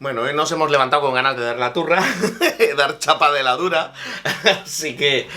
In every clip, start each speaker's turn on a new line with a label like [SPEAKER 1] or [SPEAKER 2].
[SPEAKER 1] Bueno, hoy nos hemos levantado con ganas de dar la turra, dar chapa de la dura, así que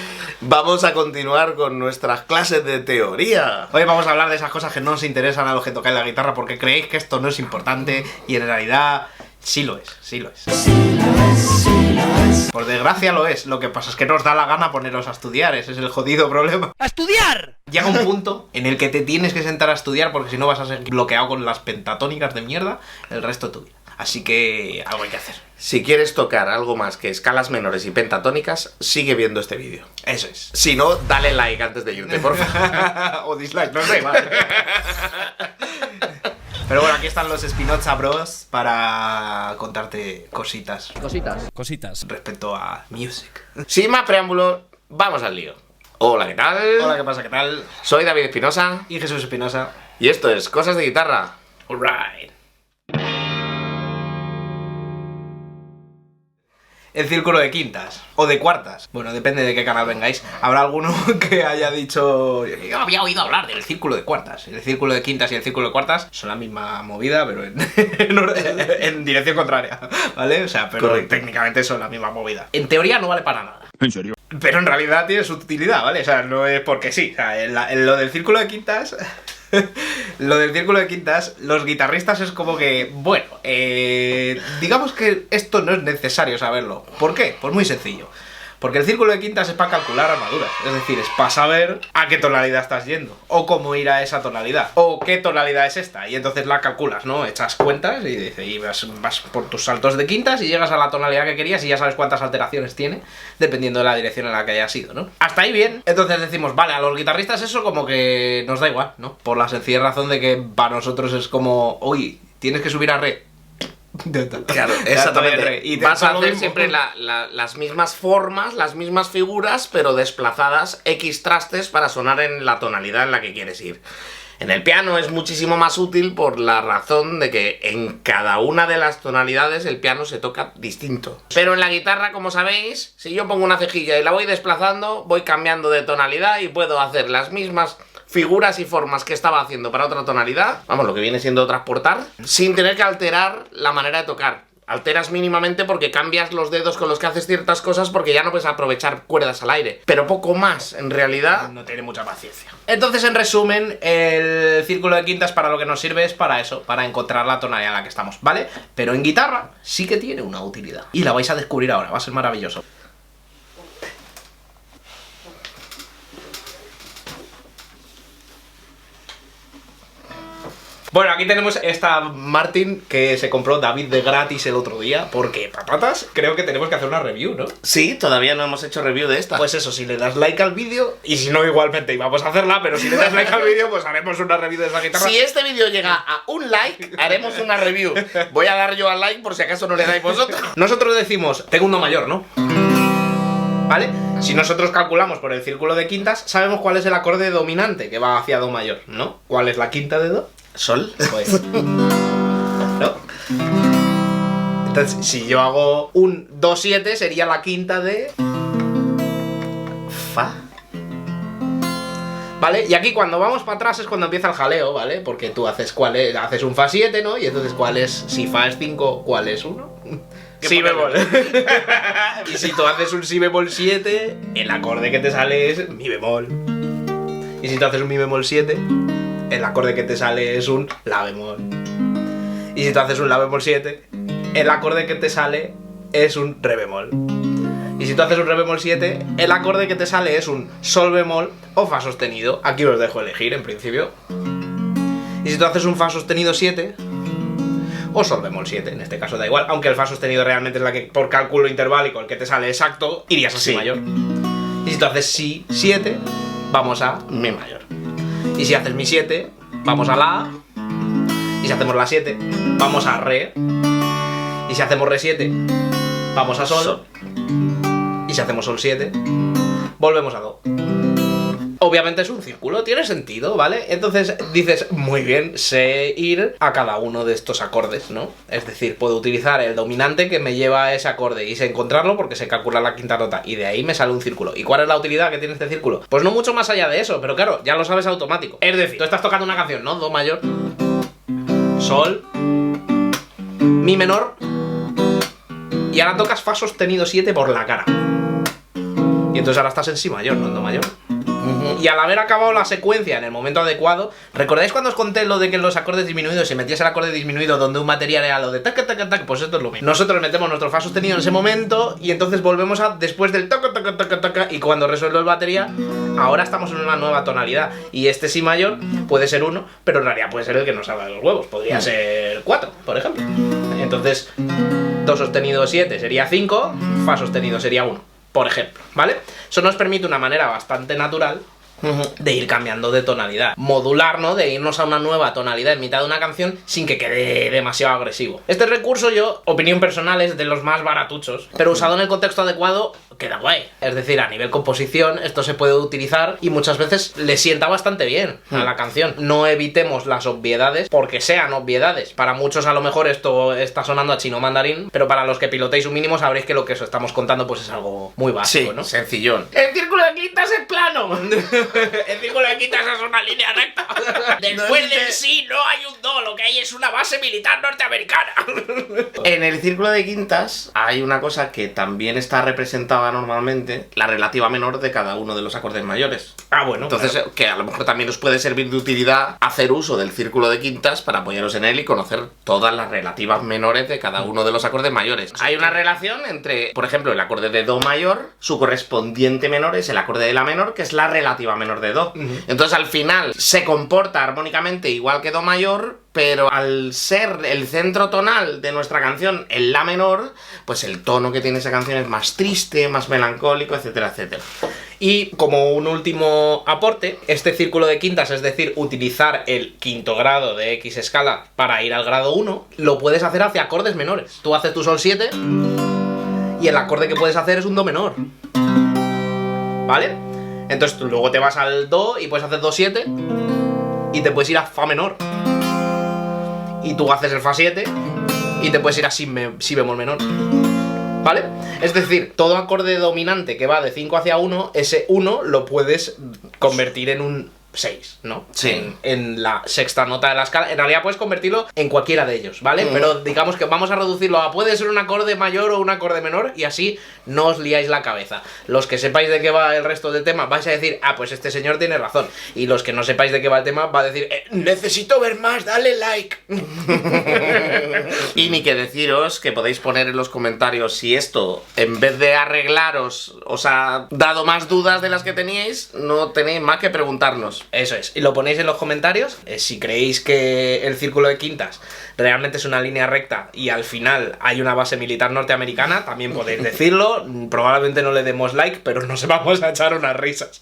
[SPEAKER 1] vamos a continuar con nuestras clases de teoría.
[SPEAKER 2] Hoy vamos a hablar de esas cosas que no nos interesan a los que tocáis la guitarra porque creéis que esto no es importante y en realidad sí lo es, sí lo es.
[SPEAKER 3] Sí lo es, sí lo es.
[SPEAKER 2] Por desgracia lo es, lo que pasa es que no os da la gana poneros a estudiar, ese es el jodido problema.
[SPEAKER 4] ¡A estudiar!
[SPEAKER 2] Llega un punto en el que te tienes que sentar a estudiar porque si no vas a ser bloqueado con las pentatónicas de mierda el resto de tu vida. Así que algo hay que hacer.
[SPEAKER 1] Si quieres tocar algo más que escalas menores y pentatónicas, sigue viendo este vídeo.
[SPEAKER 2] Eso es.
[SPEAKER 1] Si no, dale like antes de irte, por favor.
[SPEAKER 2] O dislike, no sé, vale. Pero bueno, aquí están los Spinoza Bros para contarte cositas
[SPEAKER 4] Cositas.
[SPEAKER 2] respecto a music.
[SPEAKER 1] Sin más preámbulos, vamos al lío. Hola, ¿qué tal?
[SPEAKER 2] Hola, ¿qué pasa? ¿Qué tal?
[SPEAKER 1] Soy David Espinosa
[SPEAKER 2] Y Jesús Espinosa.
[SPEAKER 1] y esto es Cosas de Guitarra.
[SPEAKER 2] Alright. El círculo de quintas o de cuartas, bueno, depende de qué canal vengáis. Habrá alguno que haya dicho: yo había oído hablar del círculo de cuartas. El círculo de quintas y el círculo de cuartas son la misma movida, pero en dirección contraria, ¿vale? O sea, pero
[SPEAKER 1] Correcto.
[SPEAKER 2] técnicamente son la misma movida. En teoría no vale para nada.
[SPEAKER 5] ¿En serio?
[SPEAKER 2] Pero en realidad tiene su utilidad, ¿vale? O sea, no es porque sí. O sea, lo del círculo de quintas... Lo del círculo de quintas, los guitarristas es como que, bueno, digamos que esto no es necesario saberlo. ¿Por qué? Pues muy sencillo. Porque el círculo de quintas es para calcular armaduras. Es decir, es para saber a qué tonalidad estás yendo. O cómo ir a esa tonalidad. O qué tonalidad es esta. Y entonces la calculas, ¿no? Echas cuentas y vas por tus saltos de quintas y llegas a la tonalidad que querías y ya sabes cuántas alteraciones tiene, dependiendo de la dirección en la que hayas ido, ¿no? Hasta ahí bien. Entonces decimos, vale, a los guitarristas eso como que nos da igual, ¿no? Por la sencilla razón de que para nosotros es como, oye, tienes que subir a re.
[SPEAKER 1] Claro, exactamente.
[SPEAKER 2] Y
[SPEAKER 1] vas a
[SPEAKER 2] lo
[SPEAKER 1] hacer
[SPEAKER 2] mismo.
[SPEAKER 1] siempre las mismas formas, las mismas figuras, pero desplazadas X trastes para sonar en la tonalidad en la que quieres ir. En el piano es muchísimo más útil por la razón de que en cada una de las tonalidades el piano se toca distinto. Pero en la guitarra, como sabéis, si yo pongo una cejilla y la voy desplazando, voy cambiando de tonalidad y puedo hacer las mismas figuras y formas que estaba haciendo para otra tonalidad, vamos, lo que viene siendo transportar, sin tener que alterar la manera de tocar. Alteras mínimamente porque cambias los dedos con los que haces ciertas cosas porque ya no puedes aprovechar cuerdas al aire. Pero poco más, en realidad.
[SPEAKER 2] No tiene mucha paciencia. Entonces, en resumen, el círculo de quintas para lo que nos sirve es para eso, para encontrar la tonalidad en la que estamos, ¿vale? Pero en guitarra sí que tiene una utilidad. Y la vais a descubrir ahora, va a ser maravilloso. Bueno, aquí tenemos esta Martin que se compró David de gratis el otro día. Porque, patatas, creo que tenemos que hacer una review, ¿no?
[SPEAKER 1] Sí, todavía no hemos hecho review de esta.
[SPEAKER 2] Pues eso, si le das like al vídeo, y si no igualmente íbamos a hacerla, pero si le das like al vídeo, pues haremos una review de esa guitarra.
[SPEAKER 1] Si este vídeo llega a un like, haremos una review. Voy a dar yo al like por si acaso no le dais vosotros.
[SPEAKER 2] Nosotros decimos, tengo un do mayor, ¿no? ¿Vale? Si nosotros calculamos por el círculo de quintas, sabemos cuál es el acorde dominante que va hacia do mayor, ¿no? ¿Cuál es la quinta de do?
[SPEAKER 1] Sol.
[SPEAKER 2] Pues... ¿no? Entonces, si yo hago un do-7, sería la quinta de...
[SPEAKER 1] Fa.
[SPEAKER 2] ¿Vale? Y aquí cuando vamos para atrás es cuando empieza el jaleo, ¿vale? Porque tú haces cuál es, haces un fa 7, ¿no? Y entonces cuál es, si fa es 5, ¿cuál es 1? Si bemol. Y si tú haces un si bemol 7, el acorde que te sale es mi bemol. Y si tú haces un mi bemol 7, el acorde que te sale es un la bemol. Y si tú haces un la bemol 7, el acorde que te sale es un re bemol. Y si tú haces un re bemol 7, el acorde que te sale es un sol bemol o fa sostenido. Aquí os dejo elegir en principio. Y si tú haces un fa sostenido 7 o sol bemol 7, en este caso da igual, aunque el fa sostenido realmente es la que por cálculo interválico el que te sale exacto, irías a si
[SPEAKER 1] Sí.
[SPEAKER 2] mayor. Y si tú haces si 7, vamos a
[SPEAKER 1] Mi mayor.
[SPEAKER 2] y si haces mi 7, vamos a la A. Y si hacemos la 7, vamos a re. Y si hacemos re 7, vamos a sol. Y si hacemos sol 7, volvemos a do. Obviamente es un círculo, tiene sentido, ¿vale? Entonces dices, muy bien, sé ir a cada uno de estos acordes, ¿no? Es decir, puedo utilizar el dominante que me lleva a ese acorde y sé encontrarlo porque sé calcular la quinta nota y de ahí me sale un círculo. ¿Y cuál es la utilidad que tiene este círculo? Pues no mucho más allá de eso, pero claro, ya lo sabes automático. Es decir, tú estás tocando una canción, ¿no? Do mayor, sol, mi menor, Y ahora tocas fa sostenido 7 por la cara. Y entonces ahora estás en si mayor, no en do mayor. Y al haber acabado la secuencia en el momento adecuado, ¿recordáis cuando os conté lo de que en los acordes disminuidos, si metías el acorde disminuido donde un material era lo de taca taca taca? Pues esto es lo mismo. Nosotros metemos nuestro fa sostenido en ese momento y entonces volvemos a después del taca taca taca taca, y cuando resuelve el batería, ahora estamos en una nueva tonalidad. Y este si mayor puede ser 1, pero en realidad puede ser el que nos salga de los huevos. Podría ser 4, por ejemplo. Entonces, do sostenido 7 sería 5, fa sostenido sería 1, por ejemplo, ¿vale? Eso nos permite una manera bastante natural de ir cambiando de tonalidad, modular, ¿no? De irnos a una nueva tonalidad en mitad de una canción sin que quede demasiado agresivo. Este recurso, yo, opinión personal, es de los más baratuchos, pero usado en el contexto adecuado queda guay. Es decir, a nivel composición esto se puede utilizar y muchas veces le sienta bastante bien a la canción. No evitemos las obviedades porque sean obviedades. Para muchos a lo mejor esto está sonando a chino mandarín, pero para los que pilotéis un mínimo sabréis que lo que os estamos contando pues es algo muy básico, ¿no?
[SPEAKER 1] Sencillón.
[SPEAKER 2] ¡El círculo de quintas es plano! El círculo de quintas es una línea recta. Después del sí no hay un do, lo que hay es una base militar norteamericana.
[SPEAKER 1] En el círculo de quintas hay una cosa que también está representada normalmente, la relativa menor de cada uno de los acordes mayores.
[SPEAKER 2] Ah, bueno.
[SPEAKER 1] Entonces,
[SPEAKER 2] claro,
[SPEAKER 1] que a lo mejor también os puede servir de utilidad hacer uso del círculo de quintas para apoyaros en él y conocer todas las relativas menores de cada uno de los acordes mayores. Hay una relación entre, por ejemplo, el acorde de do mayor, su correspondiente menor es el acorde de la menor, que es la relativa menor de do. Entonces, al final, se comporta armónicamente igual que do mayor, pero al ser el centro tonal de nuestra canción en la menor, pues el tono que tiene esa canción es más triste, más melancólico, etcétera, etcétera.
[SPEAKER 2] Y como un último aporte, este círculo de quintas, es decir, utilizar el quinto grado de X escala para ir al grado 1, lo puedes hacer hacia acordes menores. Tú haces tu sol 7 y el acorde que puedes hacer es un do menor, ¿vale? Entonces tú luego te vas al do y puedes hacer do 7 y te puedes ir a fa menor. Y tú haces el fa 7 y te puedes ir a si bemol menor, ¿vale? Es decir, todo acorde dominante que va de 5 hacia 1, ese 1 lo puedes convertir en un 6, ¿no?
[SPEAKER 1] Sí.
[SPEAKER 2] En la sexta nota de la escala. En realidad puedes convertirlo en cualquiera de ellos, ¿vale? Pero digamos que vamos a reducirlo a puede ser un acorde mayor o un acorde menor y así no os liáis la cabeza. Los que sepáis de qué va el resto del tema vais a decir, ah, pues este señor tiene razón. Y los que no sepáis de qué va el tema va a decir, necesito ver más, dale like.
[SPEAKER 1] Y ni que deciros que podéis poner en los comentarios si esto, en vez de arreglaros, os ha dado más dudas de las que teníais, no tenéis más que preguntarnos.
[SPEAKER 2] Eso es, y lo ponéis en los comentarios. Si creéis que el círculo de quintas realmente es una línea recta y al final hay una base militar norteamericana, también podéis decirlo. Probablemente no le demos like, pero nos vamos a echar unas risas.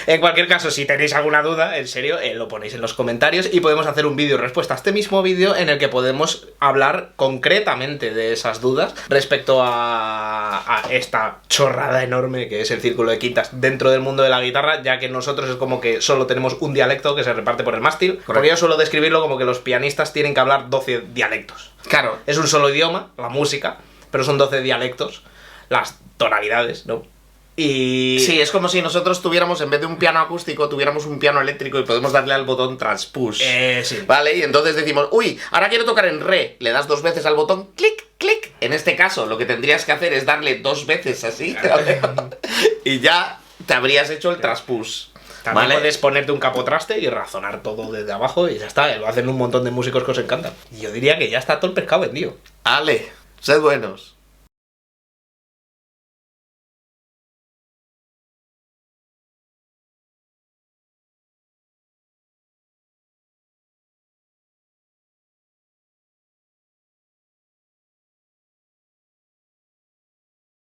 [SPEAKER 2] En cualquier caso, si tenéis alguna duda, en serio, lo ponéis en los comentarios y podemos hacer un vídeo respuesta a este mismo vídeo en el que podemos hablar concretamente de esas dudas respecto a esta chorrada enorme que es el círculo de quintas dentro del mundo de la guitarra, ya que nosotros es como que solo tenemos un dialecto que se reparte por el mástil. Porque yo suelo describirlo como que los pianistas tienen que hablar 12 dialectos.
[SPEAKER 1] Claro.
[SPEAKER 2] Es un solo idioma, la música, pero son 12 dialectos, las tonalidades, ¿no? Y...
[SPEAKER 1] Sí, es como si nosotros tuviéramos, en vez de un piano acústico, tuviéramos un piano eléctrico y podemos darle al botón transpose.
[SPEAKER 2] Sí.
[SPEAKER 1] ¿Vale? Y entonces decimos, uy, ahora quiero tocar en re. Le das 2 veces al botón, clic, clic. En este caso, lo que tendrías que hacer es darle 2 veces así. Y ya te habrías hecho el transpose.
[SPEAKER 2] También
[SPEAKER 1] ¿vale?
[SPEAKER 2] puedes ponerte un capotraste y razonar todo desde abajo y ya está. Lo hacen un montón de músicos que os encantan. Y yo diría que ya está todo el pescado vendido.
[SPEAKER 1] Ale, sed buenos.